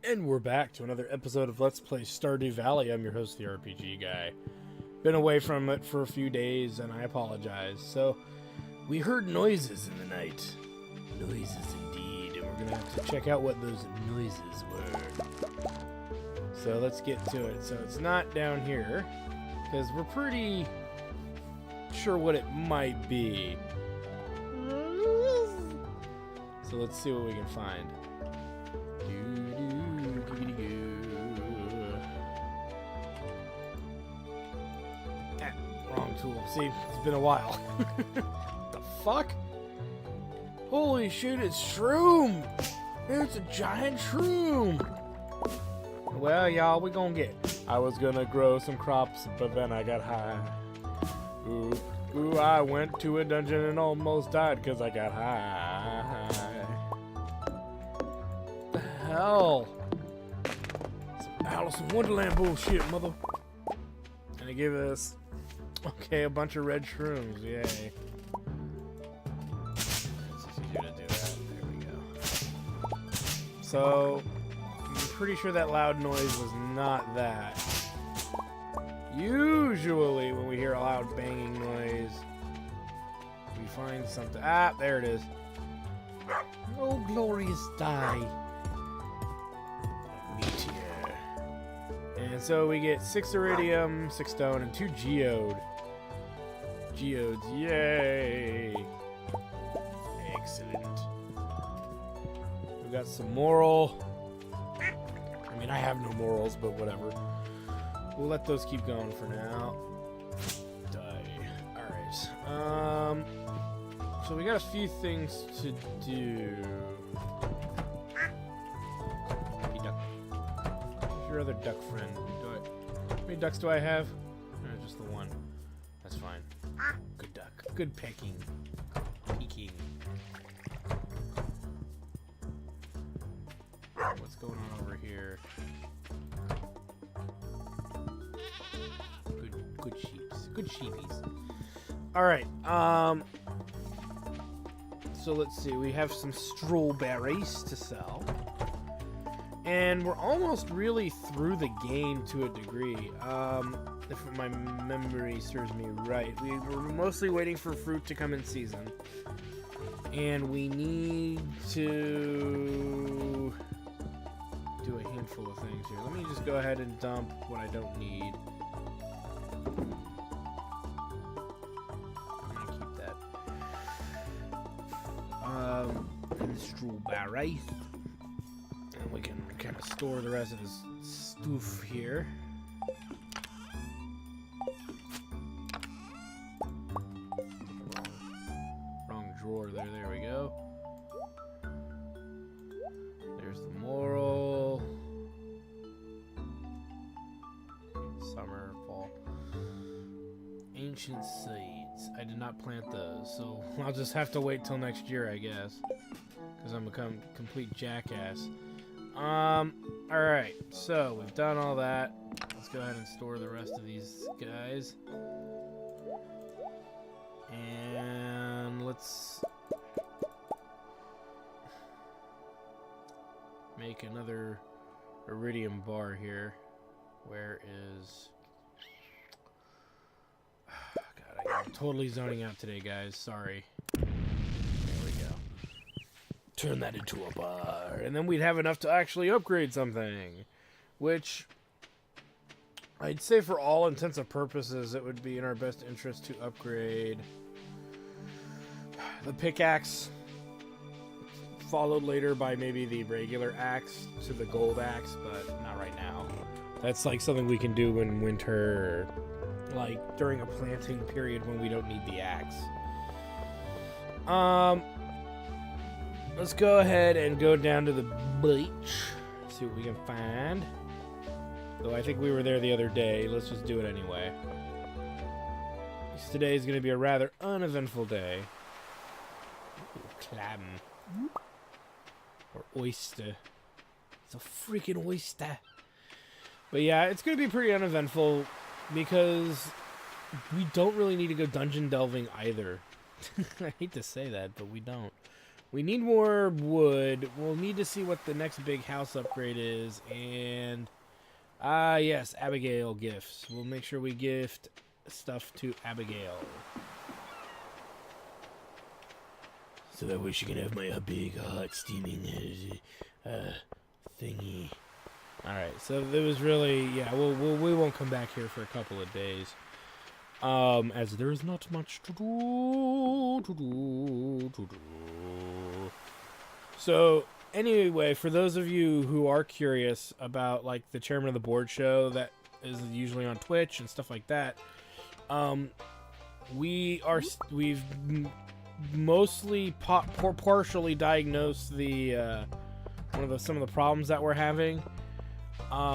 And we're back to another episode of Let's Play Stardew Valley. I'm your host, the RPG Guy. Been away from it for a few days, and I apologize. So, we heard noises in the night. Noises indeed, and we're gonna have to check out what those noises were. So let's get to it. So it's not down here, because we're pretty sure what it might be. So let's see what we can find. Wrong tool. See, it's been a while. The fuck? Holy shit, it's shroom! It's a giant shroom! Well, y'all, we gonna get. I was gonna grow some crops, but then I got high. Ooh, I went to a dungeon and almost died because I got high. The hell? Some Alice in Wonderland bullshit, mother. And they give us, okay, a bunch of red shrooms, yay. It's easier to do that. There we go. So, I'm pretty sure that loud noise was not that. Usually, when we hear a loud banging noise, we find something. Ah, there it is. Oh, glorious die. Meteor. And so we get 6 iridium, 6 stone, and 2 geode. Geodes, yay! Excellent. We got some moral. I mean, I have no morals, but whatever. We'll let those keep going for now. Die. Alright. So we got a few things to do. Hey, duck. Who's your other duck friend? How many ducks do I have? No, just the one. That's fine. Good duck. Good pecking. Peeking. What's going on over here? Good sheeps. Good sheepies. Alright, so let's see. We have some strawberries to sell. And we're almost really through the game to a degree. If my memory serves me right. We were mostly waiting for fruit to come in season. And we need to do a handful of things here. Let me just go ahead and dump what I don't need. I'm gonna keep that. And strawberry. And we can kind of store the rest of this stuff here. Wrong drawer there. There we go. There's the moral. Summer, fall. Ancient seeds. I did not plant those, so I'll just have to wait till next year, I guess. Because I'm become complete jackass. Alright, so we've done all that. Let's go ahead and store the rest of these guys. And let's make another iridium bar here. Where is... God, I'm totally zoning out today, guys. Sorry. There we go. Turn that into a bar. And then we'd have enough to actually upgrade something. Which, I'd say for all intents and purposes, it would be in our best interest to upgrade the pickaxe, followed later by maybe the regular axe to the gold axe, but not right now. That's like something we can do in winter, like during a planting period when we don't need the axe. Let's go ahead and go down to the beach, see what we can find. Though I think we were there the other day, let's just do it anyway. Today is going to be a rather uneventful day. Ooh, clam. Or oyster. It's a freaking oyster. But yeah, it's going to be pretty uneventful because we don't really need to go dungeon delving either. I hate to say that, but we don't. We need more wood. We'll need to see what the next big house upgrade is. And, yes, Abigail gifts. We'll make sure we gift stuff to Abigail. So that way she can have my big, hot, steaming thingy. Alright, so there was really, yeah, we won't come back here for a couple of days. As there is not much to do. So, anyway, for those of you who are curious about, like, the Chairman of the Board show that is usually on Twitch and stuff like that, we've mostly partially diagnosed some of the problems that we're having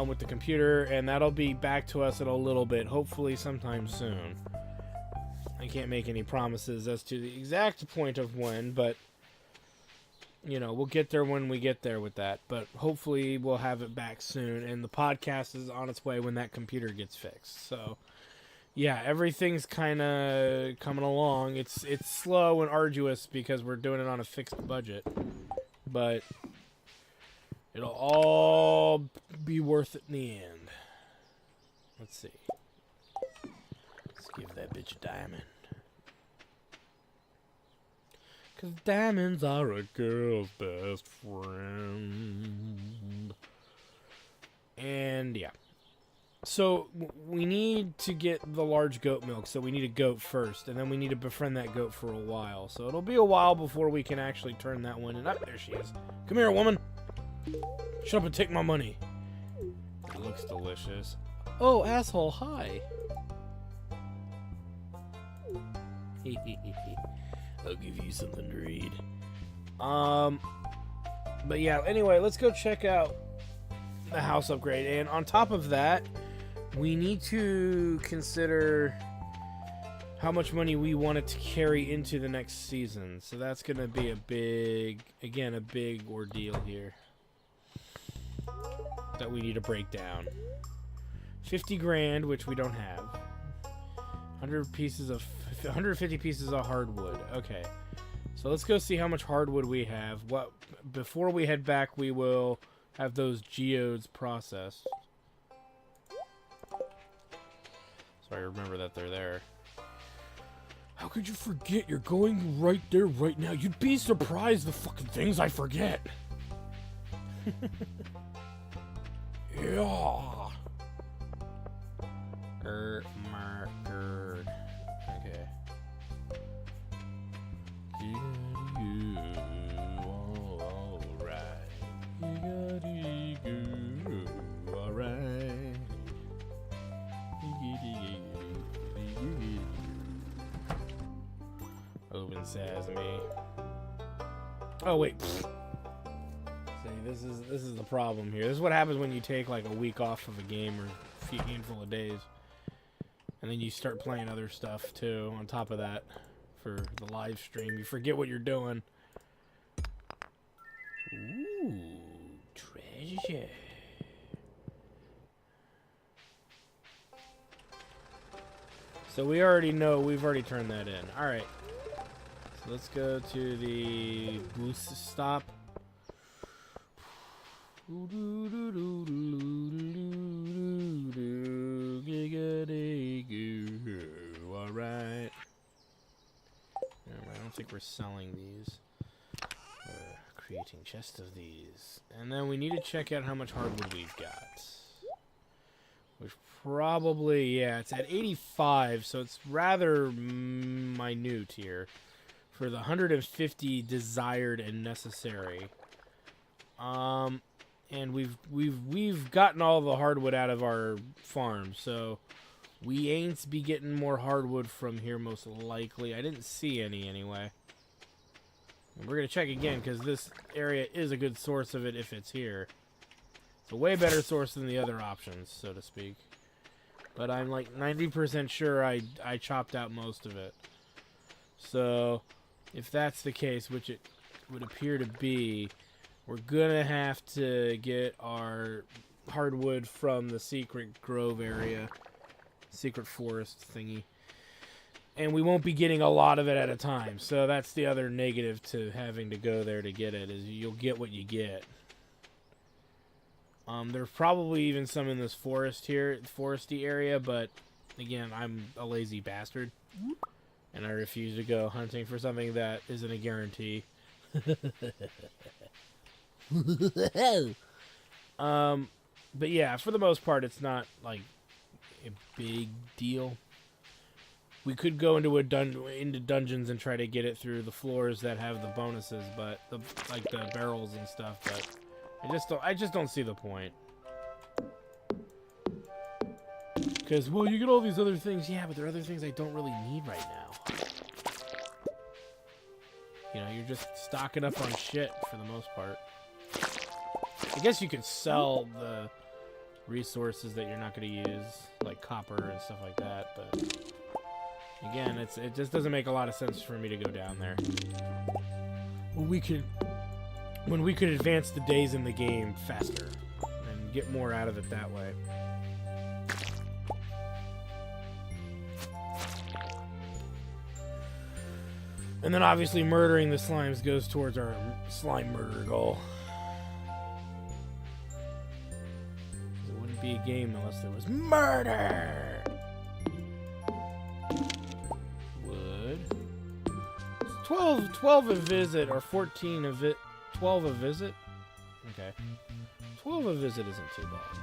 with the computer, and that'll be back to us in a little bit, hopefully sometime soon. I can't make any promises as to the exact point of when, but you know, we'll get there when we get there with that. But hopefully we'll have it back soon, and the podcast is on its way when that computer gets fixed. So yeah, everything's kind of coming along. It's slow and arduous because we're doing it on a fixed budget, but it'll all be worth it in the end. Let's see. Let's give that bitch a diamond. Because diamonds are a girl's best friend. And yeah. So we need to get the large goat milk, so we need a goat first, and then we need to befriend that goat for a while. So it'll be a while before we can actually turn that one in. Oh, there she is. Come here, woman. Shut up and take my money. It looks delicious. Oh, asshole, hi. I'll give you something to read. But yeah, anyway, let's go check out the house upgrade. And on top of that, we need to consider how much money we want it to carry into the next season. So that's going to be a big ordeal here that we need to break down. 50 grand, which we don't have. 150 pieces of hardwood. Okay. So let's go see how much hardwood we have. Before we head back, we will have those geodes processed. So I remember that they're there. How could you forget? You're going right there right now. You'd be surprised the fucking things I forget. Yeah. Marker. Okay. Alright. Open sesame. Oh wait. See, this is the problem here. This is what happens when you take like a week off of a game or a few handful of days. And then you start playing other stuff too on top of that for the live stream. You forget what you're doing. Ooh, treasure. So we already know, we've already turned that in. Alright. So let's go to the boost stop. Alright. I don't think we're selling these. Creating chest of these. And then we need to check out how much hardwood we've got. Which probably, yeah, it's at 85, so it's rather minute here. For the 150 desired and necessary. And we've gotten all the hardwood out of our farm, so we ain't be getting more hardwood from here most likely. I didn't see any anyway. And we're gonna check again because this area is a good source of it if it's here. It's a way better source than the other options, so to speak. But I'm like 90% sure I chopped out most of it. So if that's the case, which it would appear to be, we're gonna have to get our hardwood from the secret grove area, secret forest thingy, And we won't be getting a lot of it at a time. So that's the other negative to having to go there to get it, is you'll get what you get. There's probably even some in this foresty area, but again, I'm a lazy bastard. And I refuse to go hunting for something that isn't a guarantee. But yeah, for the most part, it's not like a big deal. We could go into into dungeons and try to get it through the floors that have the bonuses, but like the barrels and stuff. But I just don't see the point. Because, well, you get all these other things. Yeah, but there are other things I don't really need right now. You know, you're just stocking up on shit for the most part. I guess you could sell the resources that you're not going to use, like copper and stuff like that, but again, it just doesn't make a lot of sense for me to go down there. When we could advance the days in the game faster and get more out of it that way. And then obviously murdering the slimes goes towards our slime murder goal. It wouldn't be a game unless there was murder! Wood. 12 a visit, or 14 a visit. 12 a visit? Okay. 12 a visit isn't too bad.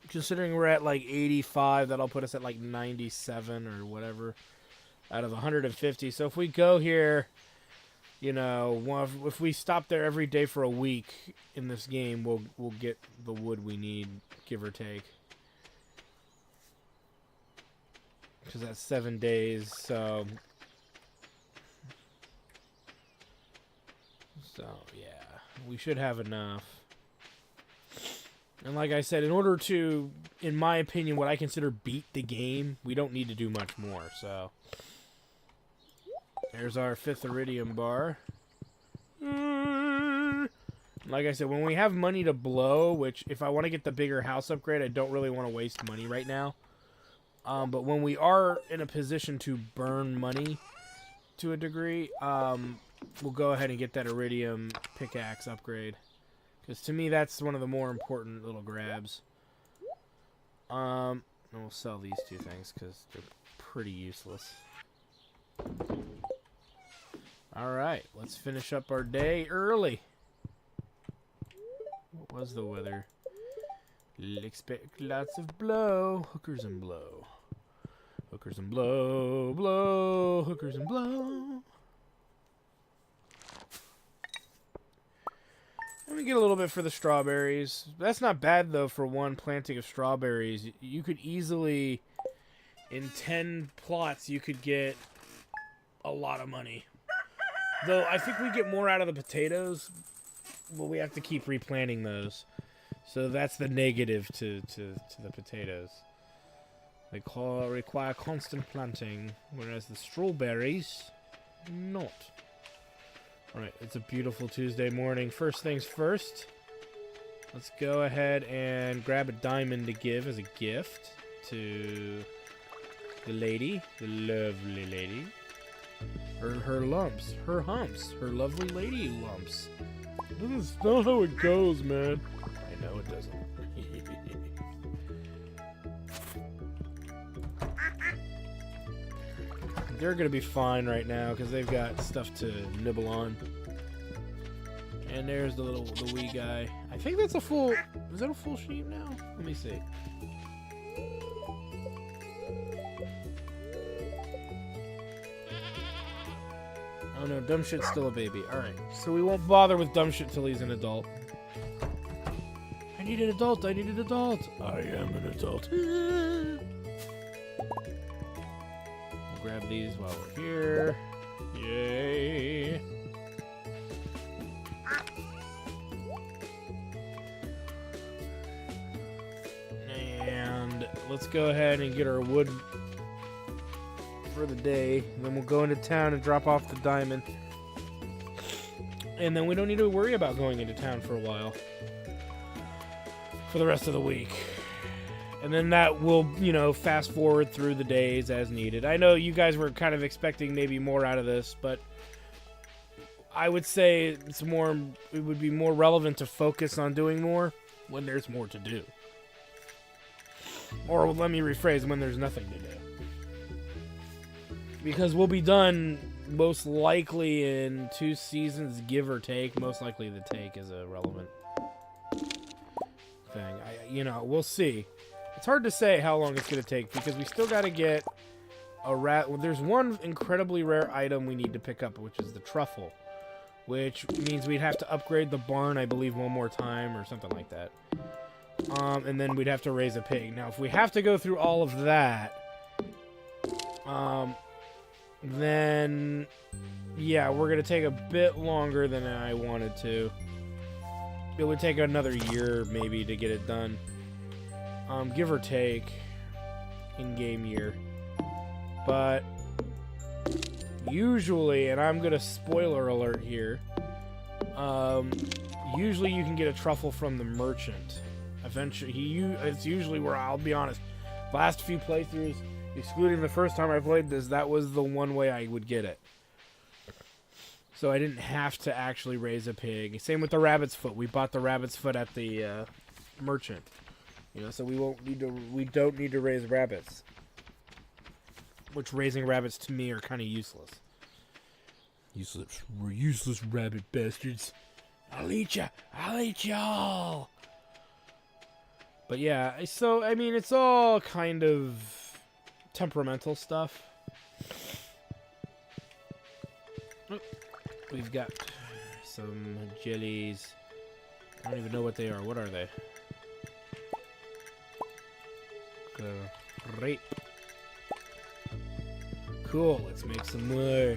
Considering we're at like 85, that'll put us at like 97 or whatever out of 150. So if we go here, you know, if we stop there every day for a week in this game, we'll get the wood we need, give or take. Because that's 7 days, so yeah, we should have enough. And like I said, in order to, in my opinion, what I consider beat the game, we don't need to do much more, so. There's our 5th iridium bar. Like I said, when we have money to blow, which if I want to get the bigger house upgrade, I don't really want to waste money right now. But when we are in a position to burn money to a degree, we'll go ahead and get that iridium pickaxe upgrade. Because to me, that's one of the more important little grabs. And we'll sell these 2 things because they're pretty useless. Alright, let's finish up our day early. What was the weather? Expect lots of blow. Hookers and blow. Hookers and blow. Blow. Hookers and blow. Let me get a little bit for the strawberries. That's not bad, though, for one planting of strawberries. You could easily, in 10 plots, you could get a lot of money. Though, I think we get more out of the potatoes, but we have to keep replanting those. So that's the negative to the potatoes. They require constant planting, whereas the strawberries, not. Alright, it's a beautiful Tuesday morning. First things first, let's go ahead and grab a diamond to give as a gift to the lady, the lovely lady. Her lumps, her humps, her lovely lady lumps. That's not how it goes, man. I know it doesn't. They're gonna be fine right now because they've got stuff to nibble on. And there's the wee guy. I think that's a full. Is that a full sheep now? Let me see. Oh no, dumb shit's still a baby. Alright, so we won't bother with dumb shit till he's an adult. I need an adult, I need an adult. I am an adult. We'll grab these while we're here. Yay. And let's go ahead and get our wood for the day, and then we'll go into town and drop off the diamond, and then we don't need to worry about going into town for a while. for the rest of the week. And then that will, you know, fast forward through the days as needed. I know you guys were kind of expecting maybe more out of this, but I would say it would be more relevant to focus on doing more when there's more to do. Or let me rephrase, when there's nothing to do. Because we'll be done most likely in 2 seasons, give or take. Most likely the take is a relevant thing. You know, we'll see. It's hard to say how long it's going to take because we still got to get a rat. Well, there's one incredibly rare item we need to pick up, which is the truffle. Which means we'd have to upgrade the barn, I believe, one more time or something like that. And then we'd have to raise a pig. Now, if we have to go through all of that, then, yeah, we're going to take a bit longer than I wanted to. It would take another year, maybe, to get it done. Give or take, in-game year. But usually, and I'm going to spoiler alert here, usually you can get a truffle from the merchant. Eventually, it's usually where, I'll be honest, last few playthroughs, excluding the first time I played this, that was the one way I would get it. So I didn't have to actually raise a pig. Same with the rabbit's foot. We bought the rabbit's foot at the merchant. You know, so we don't need to raise rabbits. Which raising rabbits to me are kind of useless. We're useless rabbit bastards. I'll eat ya. I'll eat y'all. But yeah, so, I mean, it's all kind of temperamental stuff. Oh, we've got some jellies. I don't even know what they are. What are they? Great. Cool, let's make some more.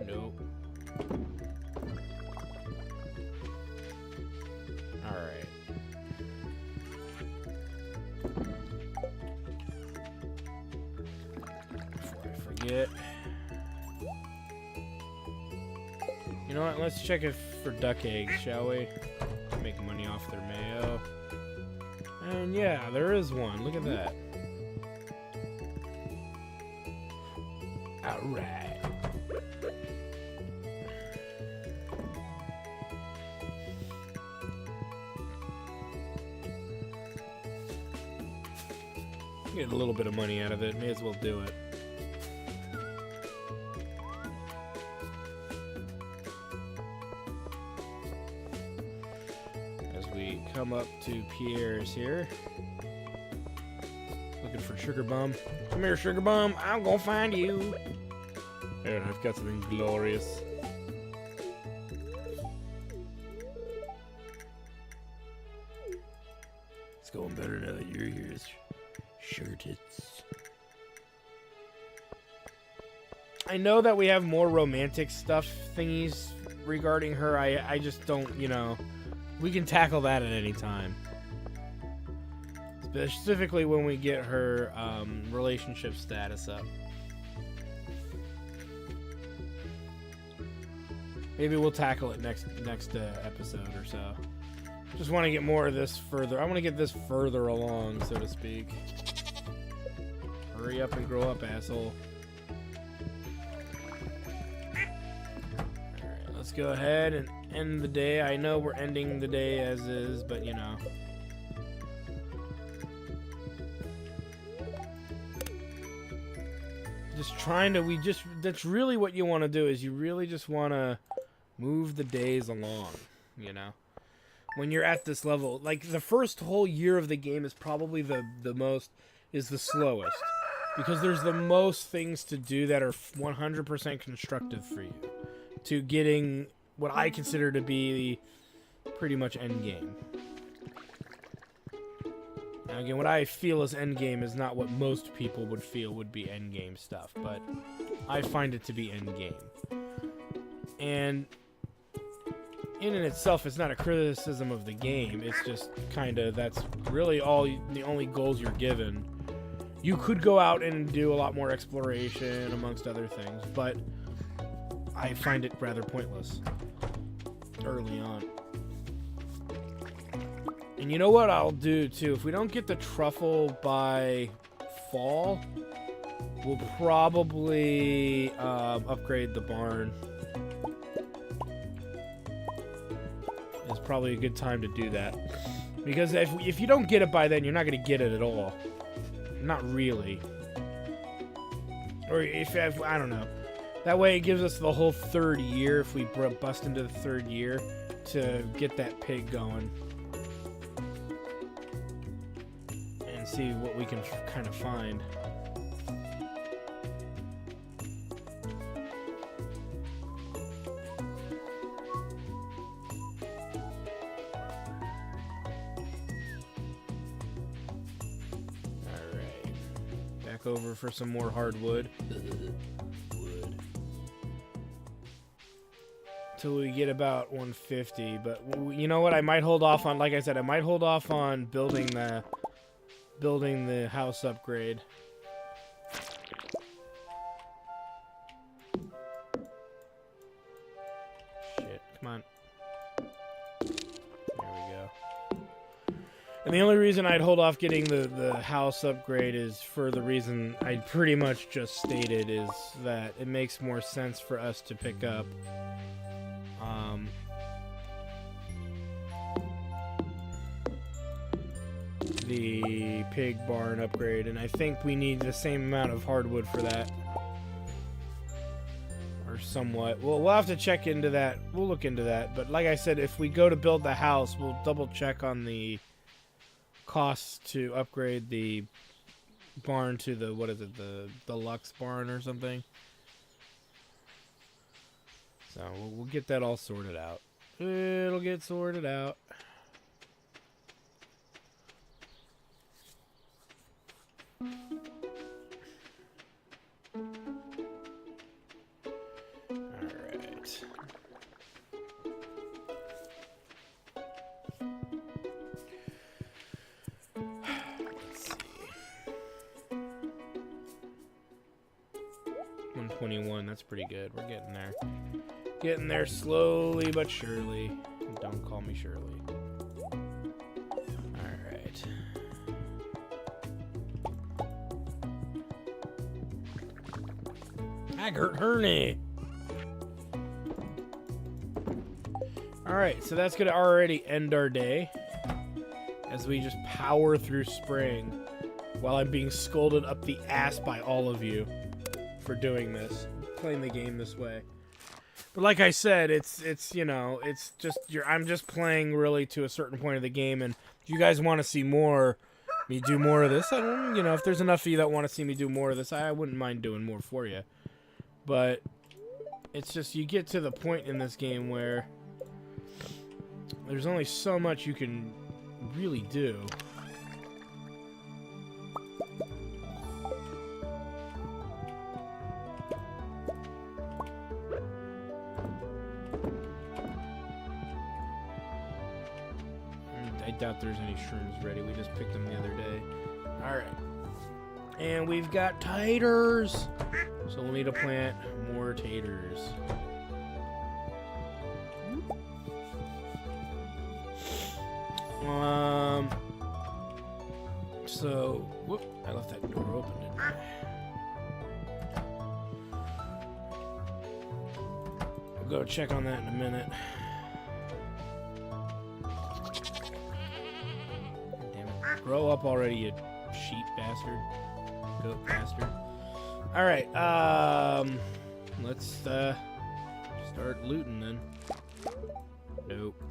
Nope. Alright. Before I forget. You know what, let's check it for duck eggs, shall we? Make money off their mayo. And yeah, there is one. Look at that. Alright. Get a little bit of money out of it. May as well do it. Come up to Pierre's here. Looking for Sugar Bum. Come here, Sugar Bum. I'm gonna find you. There, I've got something glorious. It's going better now that you're here. Sure tits. I know that we have more romantic stuff thingies regarding her. I just don't, you know. We can tackle that at any time. Specifically when we get her relationship status up. Maybe we'll tackle it next episode or so. Just want to get more of this further. I want to get this further along, so to speak. Hurry up and grow up, asshole. Alright, let's go ahead and end the day. I know we're ending the day as is, but you know. Just trying to, that's really what you want to do, is you really just want to move the days along, you know. When you're at this level, like the first whole year of the game is probably the slowest. Because there's the most things to do that are 100% constructive for you. To getting what I consider to be pretty much endgame. Now again, what I feel is endgame is not what most people would feel would be endgame stuff, but I find it to be endgame. And in and itself, it's not a criticism of the game, it's just kind of, that's really the only goals you're given. You could go out and do a lot more exploration amongst other things, but I find it rather pointless early on. And you know what I'll do too? If we don't get the truffle by fall, we'll probably upgrade the barn. It's probably a good time to do that. Because if you don't get it by then, you're not going to get it at all. Not really. Or I don't know. That way it gives us the whole third year if we bust into the third year to get that pig going. And see what we can kind of find. Over for some more hardwood. Wood. Till we get about 150, but you know what? I might hold off on, like I said, I might hold off on building the house upgrade. Shit, come on. There we go. And the only reason I'd hold off getting the house upgrade is for the reason I pretty much just stated, is that it makes more sense for us to pick up the pig barn upgrade, and I think we need the same amount of hardwood for that. Or somewhat. Well, we'll have to check into that. We'll look into that. But like I said, if we go to build the house, we'll double check on the costs to upgrade the barn to the, what is it, the deluxe barn or something. So we'll get that all sorted out. It'll get sorted out. Alright. Let's see. 121, that's pretty good. We're getting there. Getting there slowly but surely. Don't call me Shirley. Alright. Haggart Herney. Alright, so that's going to already end our day as we just power through spring while I'm being scolded up the ass by all of you for doing this, playing the game this way. But like I said, it's you know, it's just I'm just playing really to a certain point of the game, and if you guys want to see me do more of this, you know, if there's enough of you that want to see me do more of this, I wouldn't mind doing more for you. But it's just you get to the point in this game where there's only so much you can really do. I doubt there's any shrooms ready. We just picked them the other day. Alright. And we've got taters. So we'll need to plant more taters. So, whoop, I left that door open, didn't I? I'll go check on that in a minute. Damn it. Grow up already, you sheep bastard. Goat bastard. Alright, let's start looting then. Nope.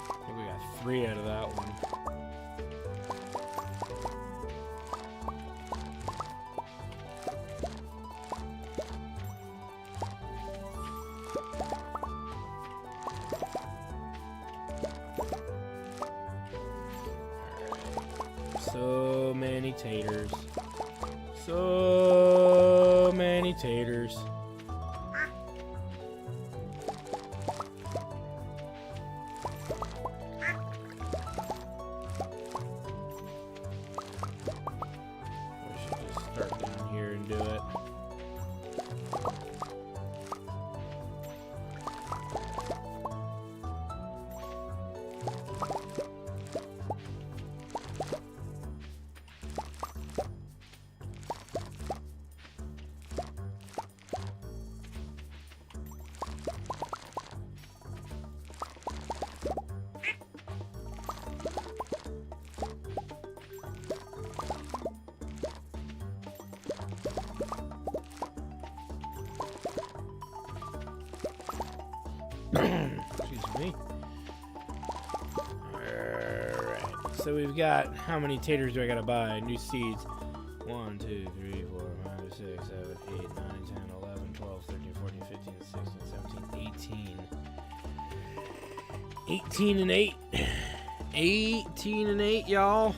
I think we got 3 out of that one. So many taters. So many taters. should do it. Excuse me. Alright. So we've got, how many taters do I gotta buy? New seeds. 1, 2, 3, 4, 5, 6, 7, 8, 9, 10, 11, 12, 13, 14, 15, 16, 17, 18. 18 and 8. 18 and 8, y'all.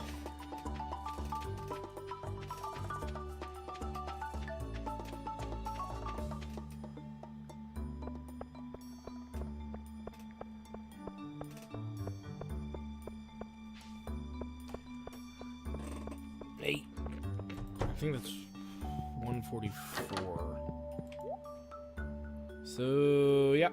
I think that's 144. So, yeah.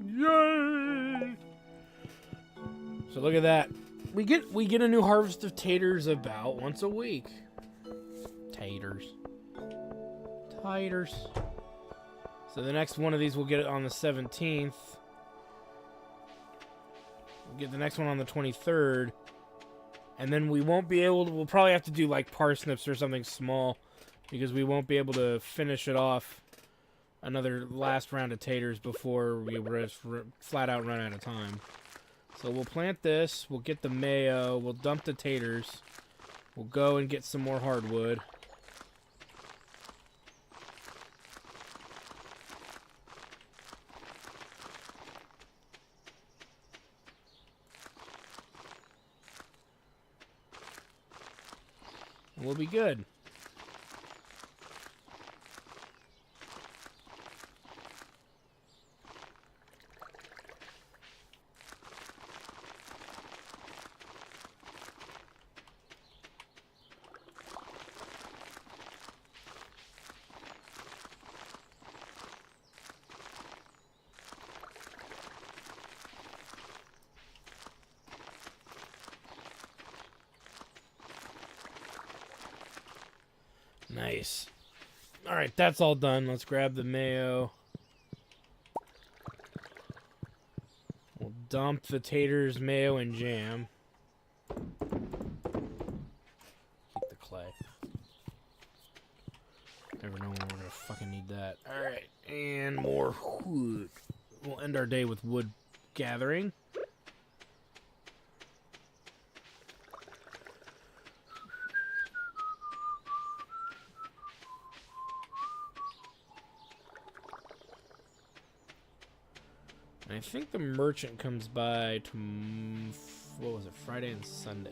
Yay! So look at that. We get a new harvest of taters about once a week. Taters. So the next one of these we'll get it on the 17th. We'll get the next one on the 23rd. And then we won't be able to, we'll probably have to do like parsnips or something small, because we won't be able to finish it off another last round of taters before we flat out run out of time. So we'll plant this, we'll get the mayo, we'll dump the taters, we'll go and get some more hardwood. We'll be good. Nice. Alright, that's all done. Let's grab the mayo. We'll dump the taters, mayo, and jam. Keep the clay. Never know when we're gonna fucking need that. Alright, and more wood. We'll end our day with wood gathering. I think the merchant comes by to, what was it, Friday and Sunday.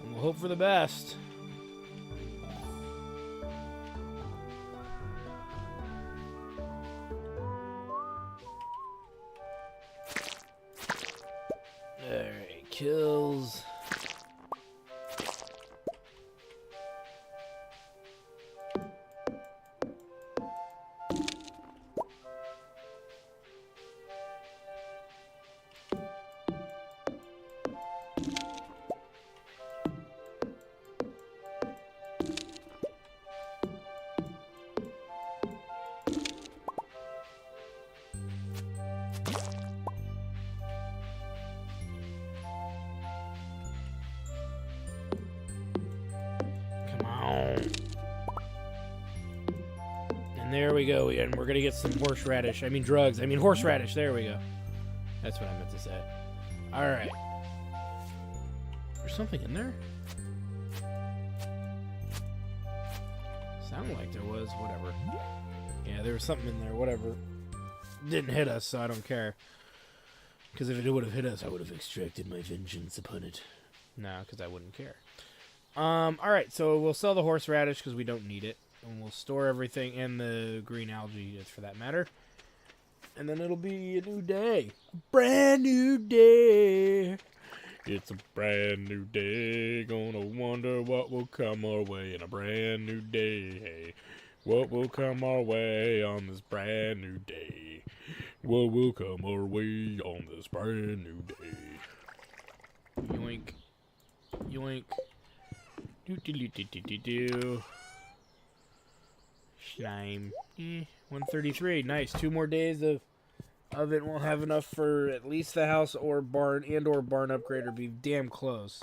And we'll hope for the best. Alright, kills. And there we go, and we're gonna get some horseradish. I mean drugs. I mean horseradish. There we go. That's what I meant to say. Alright. There's something in there? Sounded like there was. Whatever. Yeah, there was something in there. Whatever. Didn't hit us, so I don't care. Because if it would have hit us, I would have extracted my vengeance upon it. No, because I wouldn't care. Alright, so we'll sell the horseradish because we don't need it. And we'll store everything in the green algae, for that matter. And then it'll be a new day. A brand new day. It's a brand new day. Gonna wonder what will come our way in a brand new day. Hey, what will come our way on this brand new day? What will come our way on this brand new day? Yoink. Yoink. Do. Slime. 133. Nice. 2 more days of it. Won't have enough for at least the house or barn upgrade, or be damn close.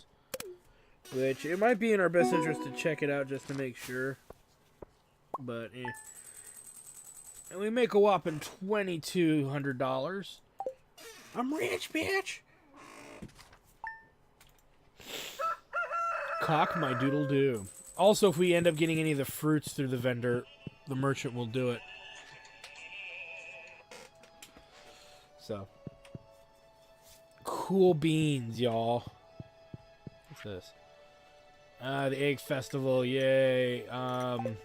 Which, it might be in our best interest to check it out just to make sure. But, And we make a whopping $2,200. I'm rich, bitch! Cock my doodle do. Also, if we end up getting any of the fruits through the vendor, the merchant will do it. So. Cool beans, y'all. What's this? The Egg Festival, yay.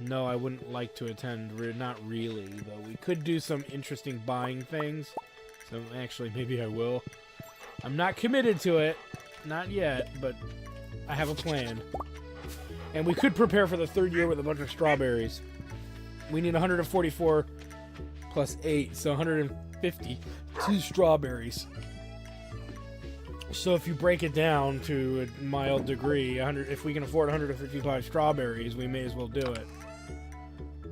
No, I wouldn't like to attend. Not really, though. We could do some interesting buying things. So, actually, maybe I will. I'm not committed to it. Not yet, but I have a plan. And we could prepare for the 3rd year with a bunch of strawberries. We need 144 plus 8, so 152 strawberries. So if you break it down to a mild degree, if we can afford 155 strawberries, we may as well do it.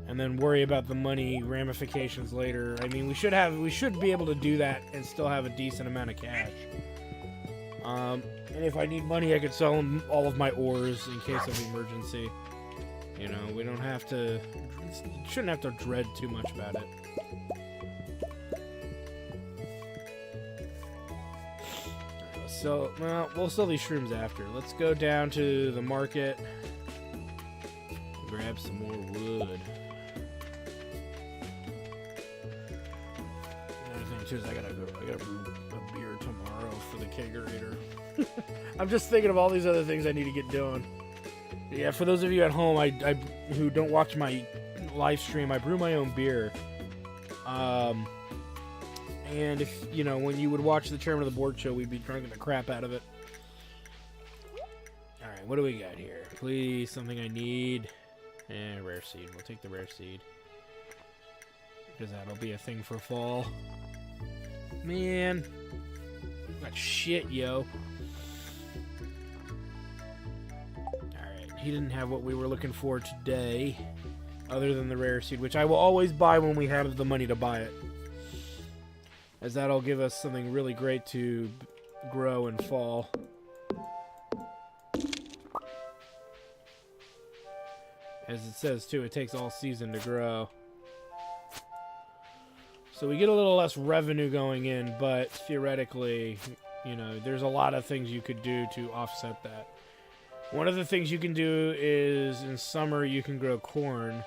And then worry about the money ramifications later. I mean, we should be able to do that and still have a decent amount of cash. And if I need money, I could sell all of my ores in case of emergency. You know, we don't have to... Shouldn't have to dread too much about it. So, well, we'll sell these shrooms after. Let's go down to the market. Grab some more wood. Another thing too is I gotta brew a beer tomorrow for the kegerator. I'm just thinking of all these other things I need to get doing. Yeah, for those of you at home who don't watch my live stream, I brew my own beer. And if, you know, when you would watch the Chairman of the Board show, we'd be drinking the crap out of it. Alright, what do we got here? Please, something I need. Rare seed. We'll take the rare seed. Because that'll be a thing for fall. Man. That shit, yo. Alright, he didn't have what we were looking for today. Other than the rare seed, which I will always buy when we have the money to buy it. As that'll give us something really great to grow in fall. As it says, too, it takes all season to grow. So we get a little less revenue going in, but theoretically, you know, there's a lot of things you could do to offset that. One of the things you can do is, in summer, you can grow corn.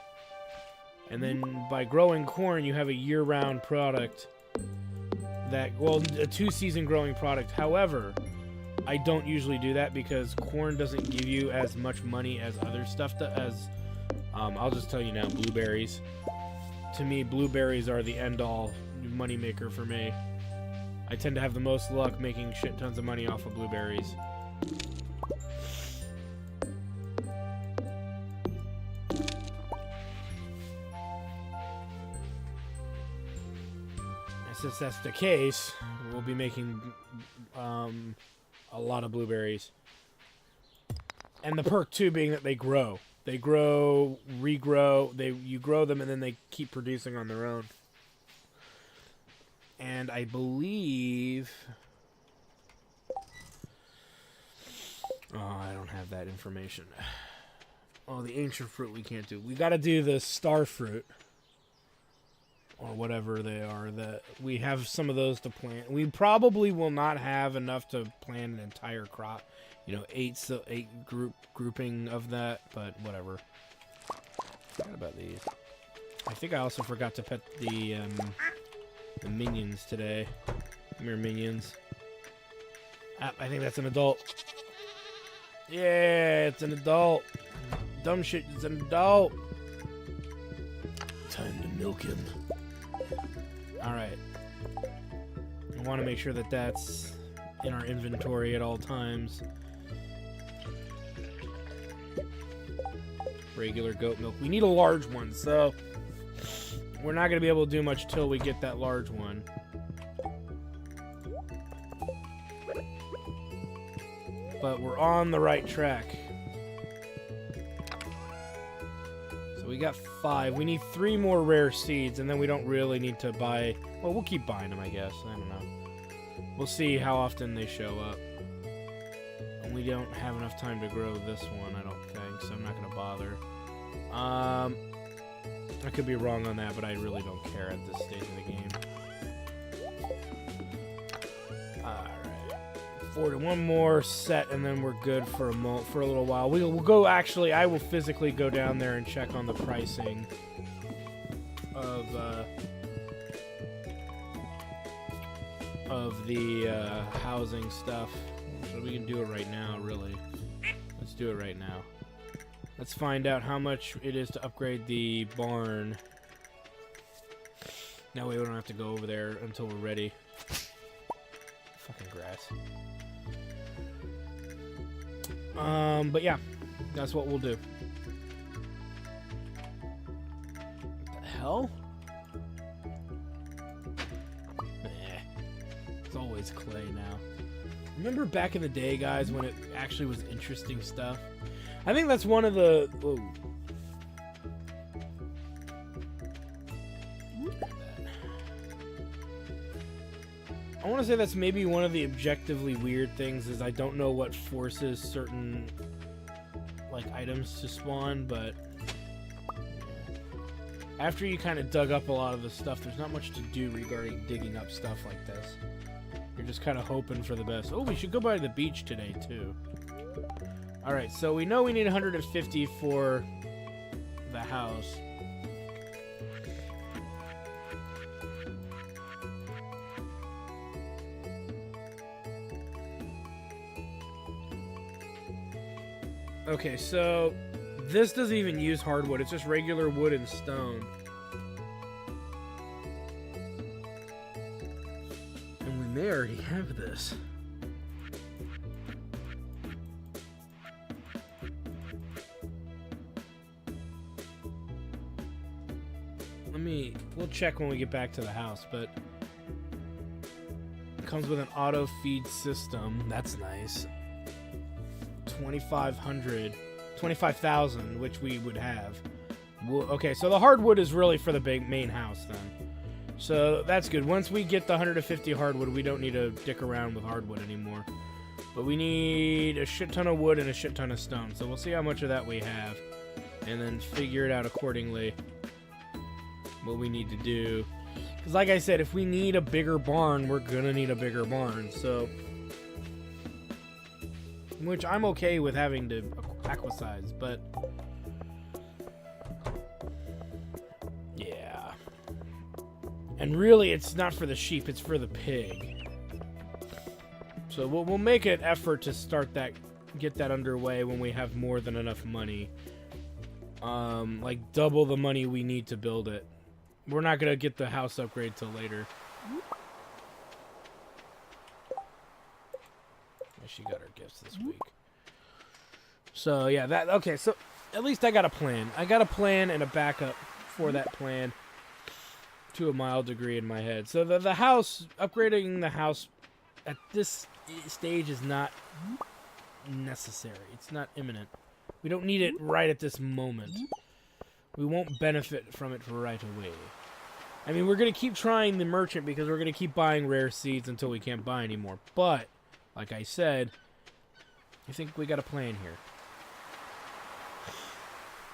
And then by growing corn, you have a year-round product. Well, a 2-season growing product. However, I don't usually do that because corn doesn't give you as much money as other stuff I'll just tell you now, blueberries. To me, blueberries are the end-all moneymaker for me. I tend to have the most luck making shit tons of money off of blueberries. Since that's the case, we'll be making a lot of blueberries. And the perk, too, being that they grow. They grow, regrow, you grow them, and then they keep producing on their own. And I believe... Oh, I don't have that information. Oh, the ancient fruit we can't do. We gotta do the star fruit. Or whatever they are, that we have some of those to plant. We probably will not have enough to plant an entire crop. You know, 8 grouping of that, but whatever. Forgot about these. I think I also forgot to pet the minions today. Come here, minions. I think that's an adult. Yeah, it's an adult. Dumb shit, it's an adult. Time to milk him. Alright. I want to make sure that that's in our inventory at all times. Regular goat milk. We need a large one, so we're not going to be able to do much till we get that large one. But we're on the right track. So we got 5. We need 3 more rare seeds, and then we don't really need to buy... Well, we'll keep buying them, I guess. I don't know. We'll see how often they show up. And we don't have enough time to grow this one, I don't think, so I'm not going to bother. I could be wrong on that, but I really don't care at this stage of the game. Alright. One more set, and then we're good for a little while. We'll go, actually, I will physically go down there and check on the pricing of the housing stuff. So we can do it right now, really. Let's do it right now. Let's find out how much it is to upgrade the barn. That way we don't have to go over there until we're ready. Fucking grass. But yeah, that's what we'll do. What the hell? It's always clay now. Remember back in the day, guys, when it actually was interesting stuff? I think that's one of the... Whoa. I want to say that's maybe one of the objectively weird things is I don't know what forces certain like items to spawn, but after you kind of dug up a lot of the stuff, there's not much to do regarding digging up stuff like this. You're just kind of hoping for the best. Oh, we should go by the beach today, too. Alright, so we know we need 150 for the house. Okay, so this doesn't even use hardwood. It's just regular wood and stone. And we may already have this. We'll check when we get back to the house, but it comes with an auto feed system. That's nice. 25,000, which we would have. Okay, so the hardwood is really for the big main house then. So that's good. Once we get the 150 hardwood, we don't need to dick around with hardwood anymore. But we need a shit ton of wood and a shit ton of stone. So we'll see how much of that we have, and then figure it out accordingly. What we need to do. Because like I said, if we need a bigger barn, we're gonna need a bigger barn. So, which I'm okay with having to aquasize, but yeah. And really, it's not for the sheep; it's for the pig. So we'll make an effort to start that, get that underway when we have more than enough money. Like double the money we need to build it. We're not gonna get the house upgrade till later. She got her gifts this week. So yeah, okay. So at least I got a plan. I got a plan and a backup for that plan to a mild degree in my head. So the house, upgrading the house at this stage is not necessary. It's not imminent. We don't need it right at this moment. We won't benefit from it right away. I mean, we're going to keep trying the merchant because we're going to keep buying rare seeds until we can't buy anymore. But, like I said, I think we got a plan here.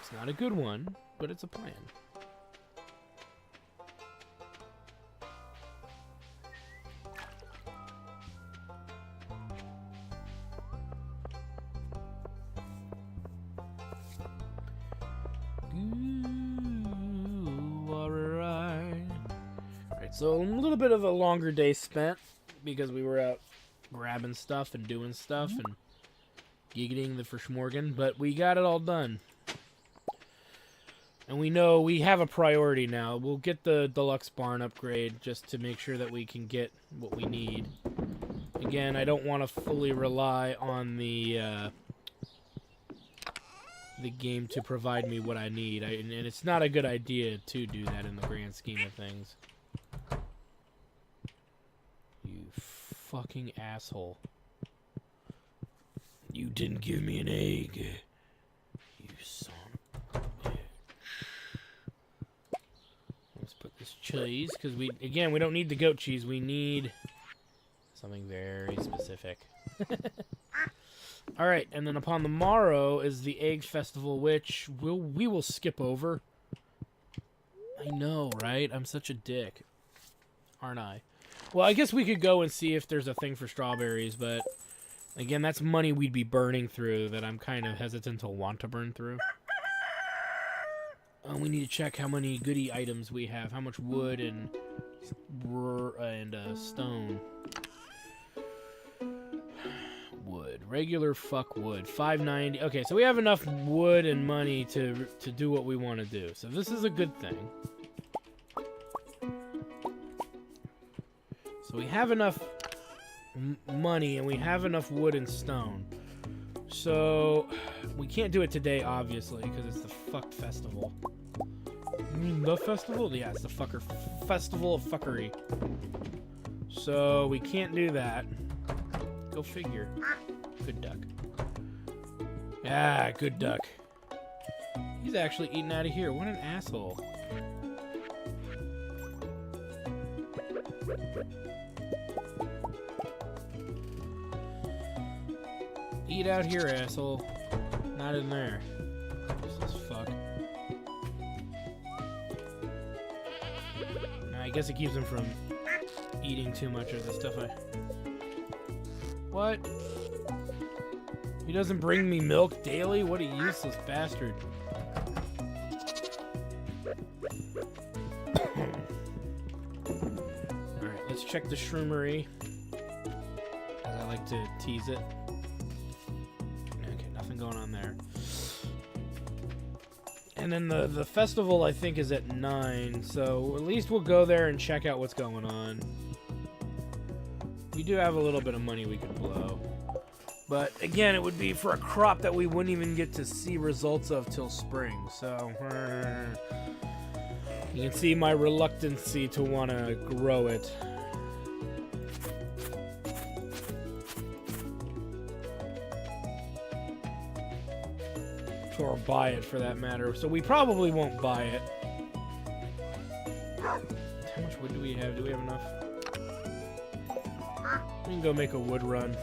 It's not a good one, but it's a plan. So a little bit of a longer day spent because we were out grabbing stuff and doing stuff and giggling the Verschmorgen, but we got it all done. And we know we have a priority now. We'll get the deluxe barn upgrade just to make sure that we can get what we need. Again, I don't want to fully rely on the game to provide me what I need. And it's not a good idea to do that in the grand scheme of things. You fucking asshole. You didn't give me an egg. You son of a bitch. Let's put this cheese, because we don't need the goat cheese. We need something very specific. Alright, and then upon the morrow is the Egg Festival, which we will skip over. I know, right? I'm such a dick. Aren't I? Well, I guess we could go and see if there's a thing for strawberries, but again, that's money we'd be burning through that I'm kind of hesitant to want to burn through. We need to check how many goodie items we have, how much wood and stone. Wood. Regular fuck wood. 590. Okay, so we have enough wood and money to do what we want to do. So this is a good thing. So we have enough money and we have enough wood and stone. So we can't do it today, obviously, because it's the fucked festival. You mean the festival? Yeah, it's the festival of fuckery. So we can't do that. Go figure. Good duck. Yeah, good duck. He's actually eating out of here. What an asshole. Eat out here, asshole. Not in there. This is fuck. I guess it keeps him from eating too much of the stuff What? He doesn't bring me milk daily? What a useless bastard. Alright, let's check the shroomery. As I like to tease it. Okay, nothing going on there. And then the festival, I think, is at 9, so at least we'll go there and check out what's going on. We do have a little bit of money we could blow. But, again, it would be for a crop that we wouldn't even get to see results of till spring, so... You can see my reluctancy to want to grow it. Or buy it, for that matter. So we probably won't buy it. How much wood do we have? Do we have enough? We can go make a wood run.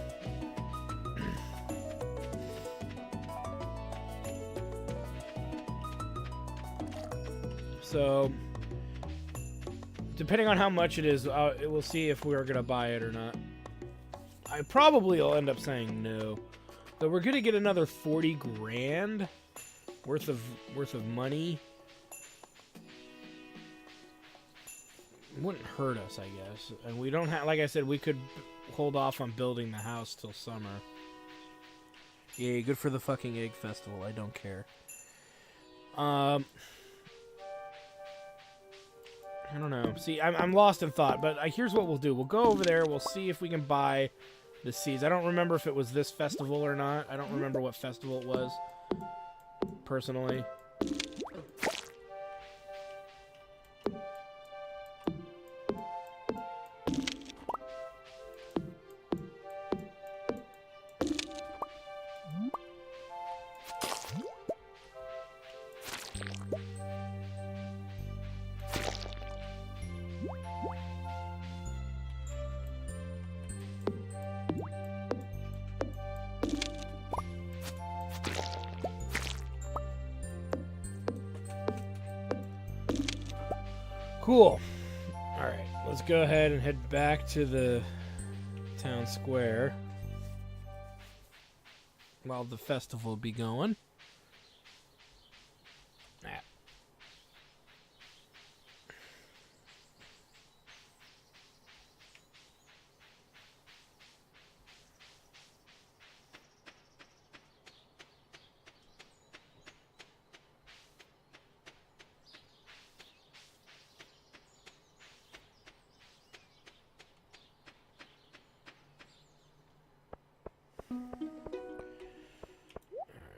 So, depending on how much it is, we'll see if we're going to buy it or not. I probably will end up saying no. So we're going to get another 40 grand worth of money. It wouldn't hurt us, I guess. And we don't have, like I said, we could hold off on building the house till summer. Yay, good for the fucking egg festival. I don't care. I don't know. See, I'm lost in thought, but here's what we'll do. We'll go over there. We'll see if we can buy the seeds. I don't remember if it was this festival or not. I don't remember what festival it was, personally. Cool. Alright, let's go ahead and head back to the town square while the festival be going.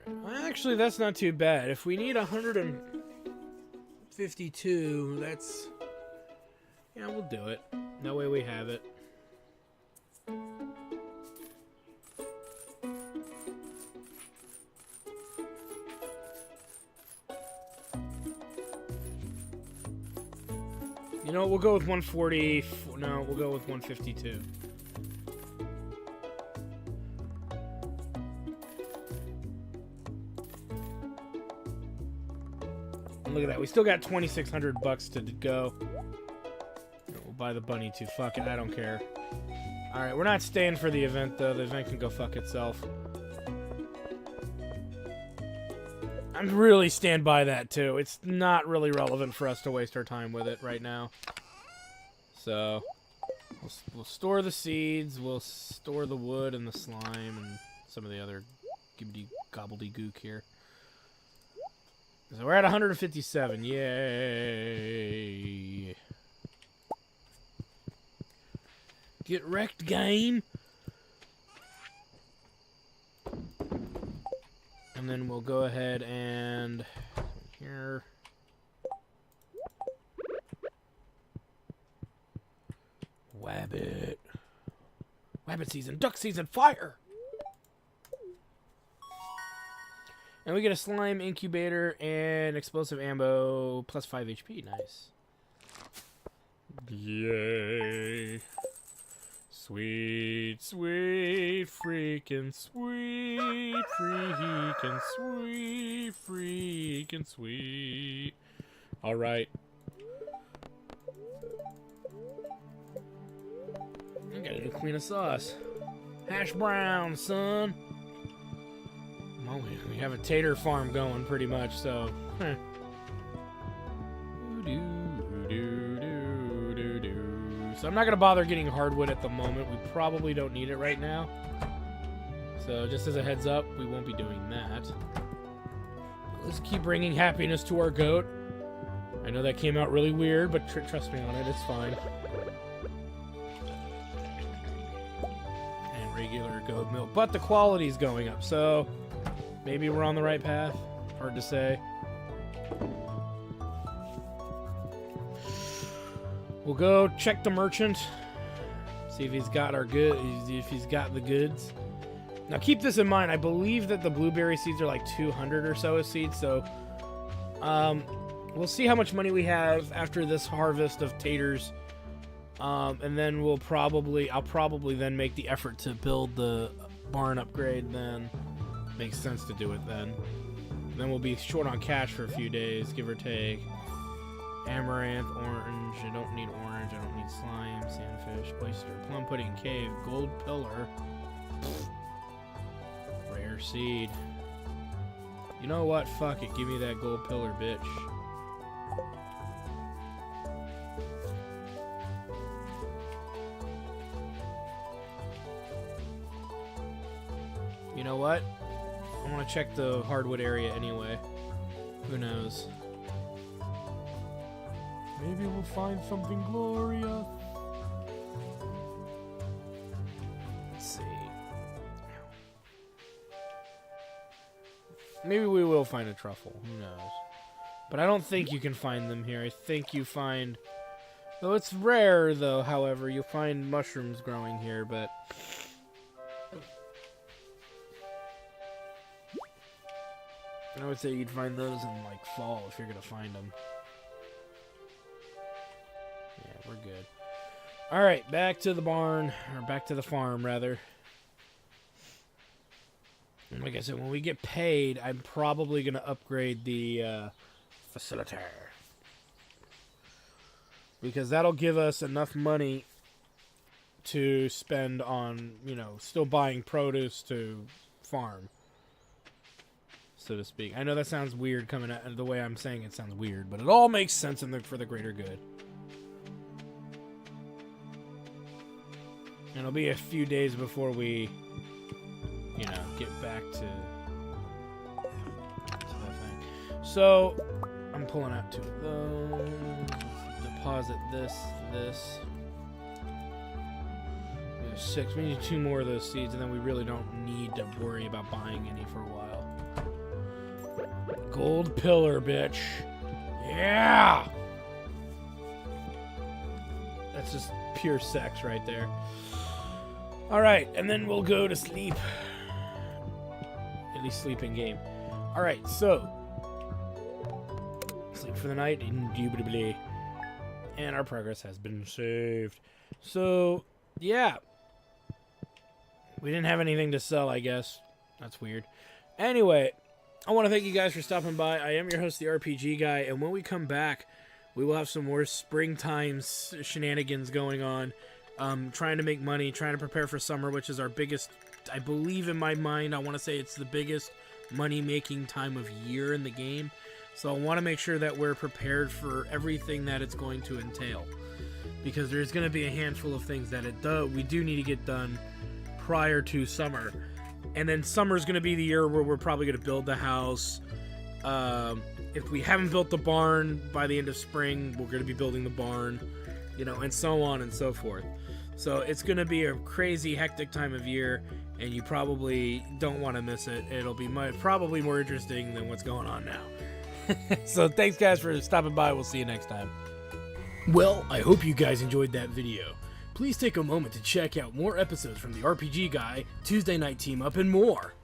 Actually, that's not too bad. If we need 152, that's... Yeah, we'll do it. That way we have it. You know what, we'll go with 140. No, we'll go with 152. And look at that, we still got 2,600 bucks to go. We'll buy the bunny too. Fuck it, I don't care. Alright, we're not staying for the event though. The event can go fuck itself. I'm really stand by that too. It's not really relevant for us to waste our time with it right now. So, we'll store the seeds, we'll store the wood and the slime and some of the other gobbledygook here. So we're at 157. Yay! Get wrecked, game! And then we'll go ahead and here. Wabbit. Wabbit season, duck season, fire! And we get a slime incubator and explosive ammo plus 5 HP. Nice. Yay. Sweet, sweet, freaking sweet, freaking sweet, freaking sweet. Alright. I got a new queen of sauce. Hash brown, son. Well, we have a tater farm going pretty much, so. So I'm not going to bother getting hardwood at the moment. We probably don't need it right now. So just as a heads up, we won't be doing that. Let's keep bringing happiness to our goat. I know that came out really weird, but trust me on it, it's fine. And regular goat milk. But the quality's going up, so maybe we're on the right path. Hard to say. We'll go check the merchant, see if he's got if he's got the goods. Now keep this in mind, I believe that the blueberry seeds are like 200 or so a seed, so we'll see how much money we have after this harvest of taters. And then I'll probably then make the effort to build the barn upgrade then. Makes sense to do it then. And then we'll be short on cash for a few days, give or take. Amaranth, orange, I don't need orange, I don't need slime, sandfish, oyster, plum pudding, cave, gold pillar. Rare seed. You know what? Fuck it, give me that gold pillar, bitch. You know what? I want to check the hardwood area anyway. Who knows? Maybe we'll find something glorious. Let's see. Maybe we will find a truffle. Who knows? But I don't think you can find them here. I think you find... Though it's rare, though, however, you'll find mushrooms growing here, but... I would say you'd find those in, like, fall if you're gonna find them. Yeah, we're good. Alright, back to the barn. Or back to the farm, rather. And like I said, when we get paid, I'm probably going to upgrade the facilitator. Because that'll give us enough money to spend on, you know, still buying produce to farm. So to speak. I know that sounds weird coming out, the way I'm saying it sounds weird, but it all makes sense for the greater good. And it'll be a few days before we, you know, get back to that thing. So, I'm pulling out 2 of those. Deposit this. We have 6. We need 2 more of those seeds, and then we really don't need to worry about buying any for a while. Gold pillar, bitch. Yeah! That's just pure sex right there. Alright, and then we'll go to sleep. At least sleep in game. Alright, so. Sleep for the night, indubitably. And our progress has been saved. So, yeah. We didn't have anything to sell, I guess. That's weird. Anyway, I want to thank you guys for stopping by. I am your host, the RPG Guy, and when we come back, we will have some more springtime shenanigans going on. Trying to make money, trying to prepare for summer, which is our biggest, I believe in my mind, I want to say it's the biggest money-making time of year in the game. So I want to make sure that we're prepared for everything that it's going to entail. Because there's going to be a handful of things that we do need to get done prior to summer. And then summer's going to be the year where we're probably going to build the house. If we haven't built the barn by the end of spring, we're going to be building the barn, you know, and so on and so forth. So it's going to be a crazy, hectic time of year, and you probably don't want to miss it. It'll be probably more interesting than what's going on now. So thanks, guys, for stopping by. We'll see you next time. Well, I hope you guys enjoyed that video. Please take a moment to check out more episodes from the RPG Guy, Tuesday Night Team Up, and more.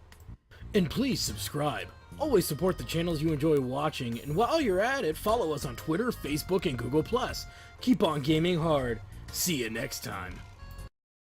And please subscribe. Always support the channels you enjoy watching, and while you're at it, follow us on Twitter, Facebook, and Google+. Keep on gaming hard. See you next time.